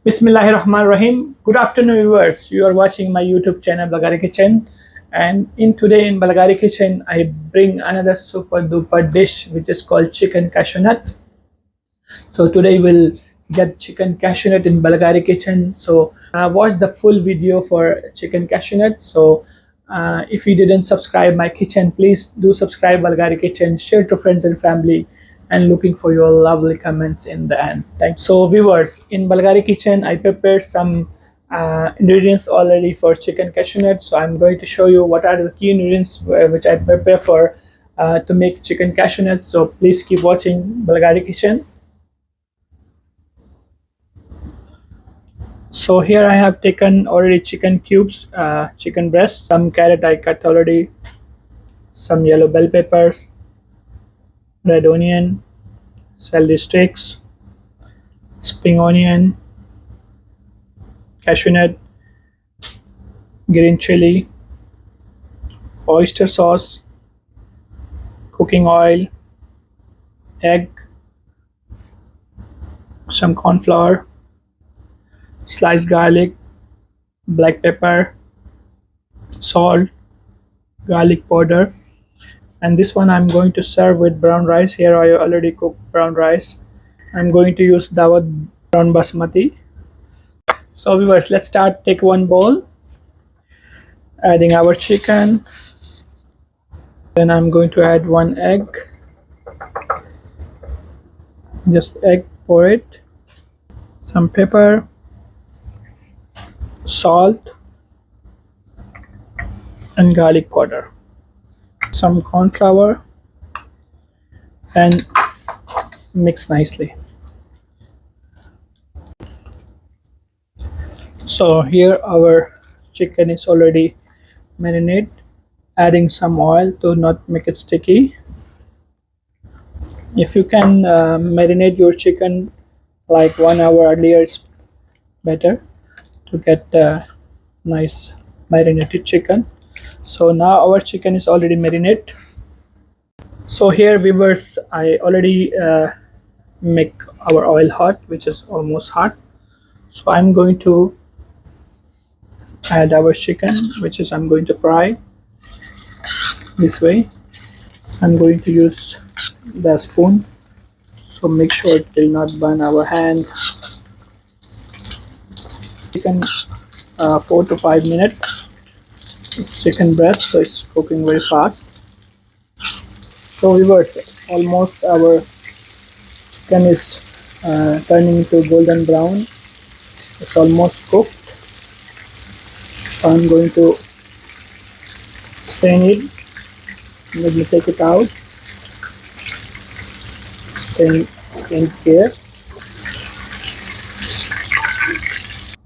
Bismillahirrahmanirrahim. Good afternoon, viewers. You are watching my YouTube channel, Balgari Kitchen. And in Balgari Kitchen, I bring another super duper dish which is called chicken cashew nut. So today we'll get chicken cashew nut in Balgari Kitchen. So watch the full video for chicken cashew nut. So if you didn't subscribe my kitchen, please do subscribe Balgari Kitchen, share to friends and family, and looking for your lovely comments in the end. Thanks. So viewers, in Balgari Kitchen, I prepared some ingredients already for chicken cashew nut. So I'm going to show you what are the key ingredients which I prepare for to make chicken cashew nuts. So please keep watching Balgari Kitchen. So here I have taken already chicken cubes, chicken breast, some carrot I cut already, some yellow bell peppers, red onion, celery sticks, spring onion, cashew nut, green chili, oyster sauce, cooking oil, egg, some corn flour, sliced garlic, black pepper, salt, garlic powder, and this one I'm going to serve with brown rice. Here I already cooked brown rice. I'm going to use Dawat brown basmati. So viewers, let's start. Take one bowl, adding our chicken. Then I'm going to add one egg. Just egg, pour it. Some pepper, salt, and garlic powder. Some corn flour, and mix nicely. So here our chicken is already marinated. Adding some oil to not make it sticky. If you can marinate your chicken like 1 hour earlier, is better to get nice marinated chicken. So now our chicken is already marinated. So here viewers, I already make our oil hot, which is almost hot. So I'm going to add our chicken, which is I'm going to fry this way. I'm going to use the spoon, so make sure it will not burn our hand. Chicken 4 to 5 minutes. It's chicken breast, so it's cooking very fast. So viewers, almost our chicken is turning into golden brown. It's almost cooked. So I'm going to stain it. Let me take it out. Stain here.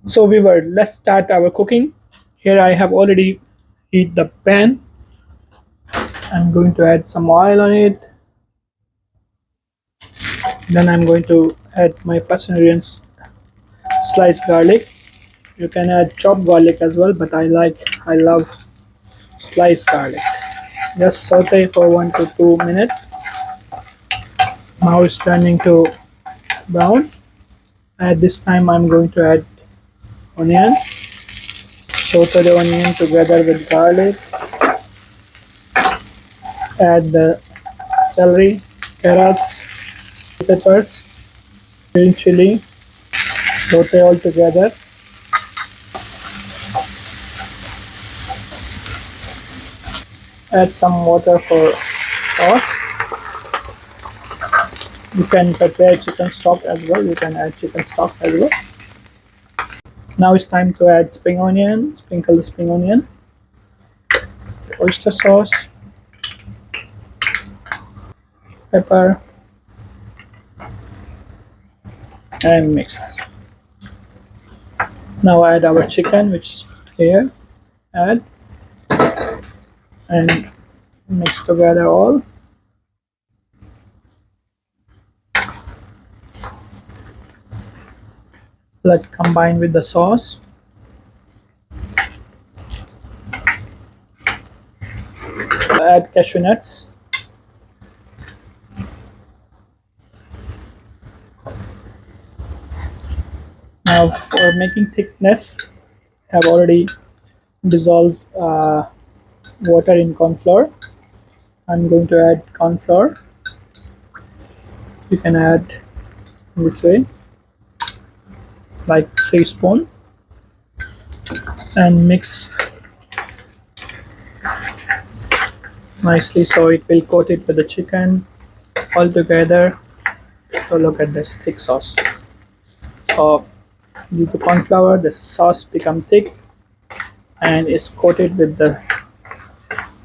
So viewers, let's start our cooking. Here I have already heat the pan. I'm going to add some oil on it. Then I'm going to add my first ingredients, sliced garlic. You can add chopped garlic as well, but I love sliced garlic. Just saute for 1 to 2 minutes. Now it's turning to brown. At this time I'm going to add onion. Saute the onion together with garlic. Add the celery, carrots, peppers, green chili. Saute all together. Add some water for sauce. You can prepare chicken stock as well. You can add chicken stock as well. Now it's time to add spring onion. Sprinkle the spring onion. Oyster sauce. Pepper. And mix. Now add our chicken, which is here. Add. And mix together all. Let combine with the sauce. Add cashew nuts. Now for making thickness, I have already dissolved water in corn flour. I'm going to add corn flour. You can add this way, like 3 spoon, and mix nicely so it will coat it with the chicken all together. So look at this thick sauce. So due to corn flour, the sauce become thick and is coated with the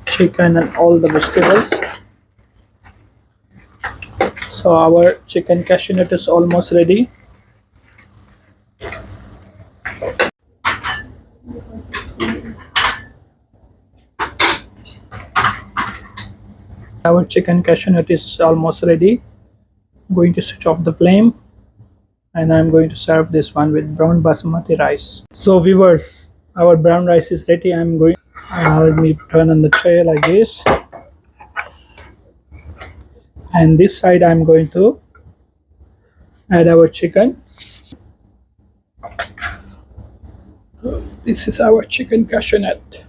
chicken and all the vegetables. So our chicken cashew nut is almost ready. Our chicken cashew nut is almost ready. I'm going to switch off the flame and I'm going to serve this one with brown basmati rice. So viewers, our brown rice is ready. I'm going let me turn on the tray like this, and this side I'm going to add our chicken. This is our chicken cashew nut.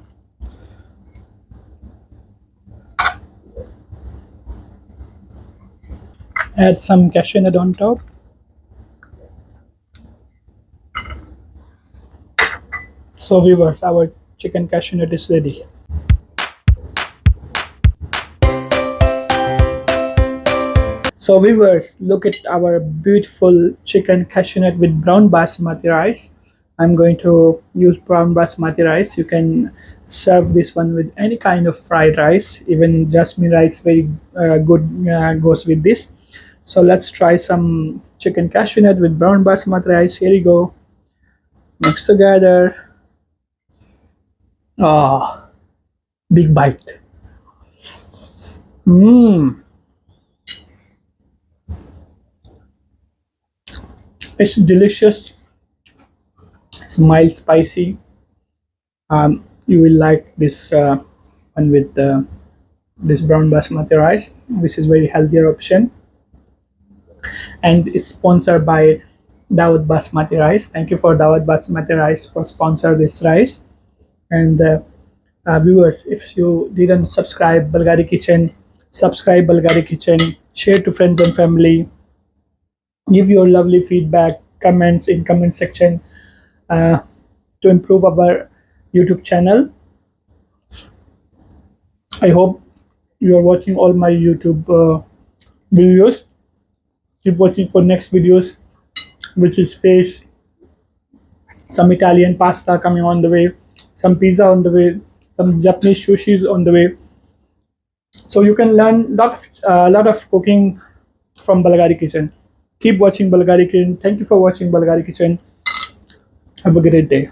Add some cashew nut on top. So viewers, our chicken cashew nut is ready. So viewers, look at our beautiful chicken cashew nut with brown basmati rice. I'm going to use brown basmati rice. You can serve this one with any kind of fried rice. Even jasmine rice very good goes with this. So let's try some chicken cashew nut with brown basmati rice. Here you go. Mix together. Ah, big bite. Mmm, it's delicious. It's mild spicy. You will like this one with this brown basmati rice, which is very healthier option, and it's sponsored by Dawat Basmati Rice. Thank you for Dawat Basmati Rice for sponsor this rice. And viewers, if you didn't subscribe Bulgari Kitchen, subscribe Bulgari Kitchen, share to friends and family, give your lovely feedback, comments in comment section uh, to improve our YouTube channel. I hope you are watching all my YouTube videos. Keep watching for next videos, which is fish, some Italian pasta coming on the way, some pizza on the way, some Japanese sushis on the way. So you can learn lot of cooking from Bulgari Kitchen. Keep watching Bulgari Kitchen. Thank you for watching Bulgari Kitchen. Have a great day.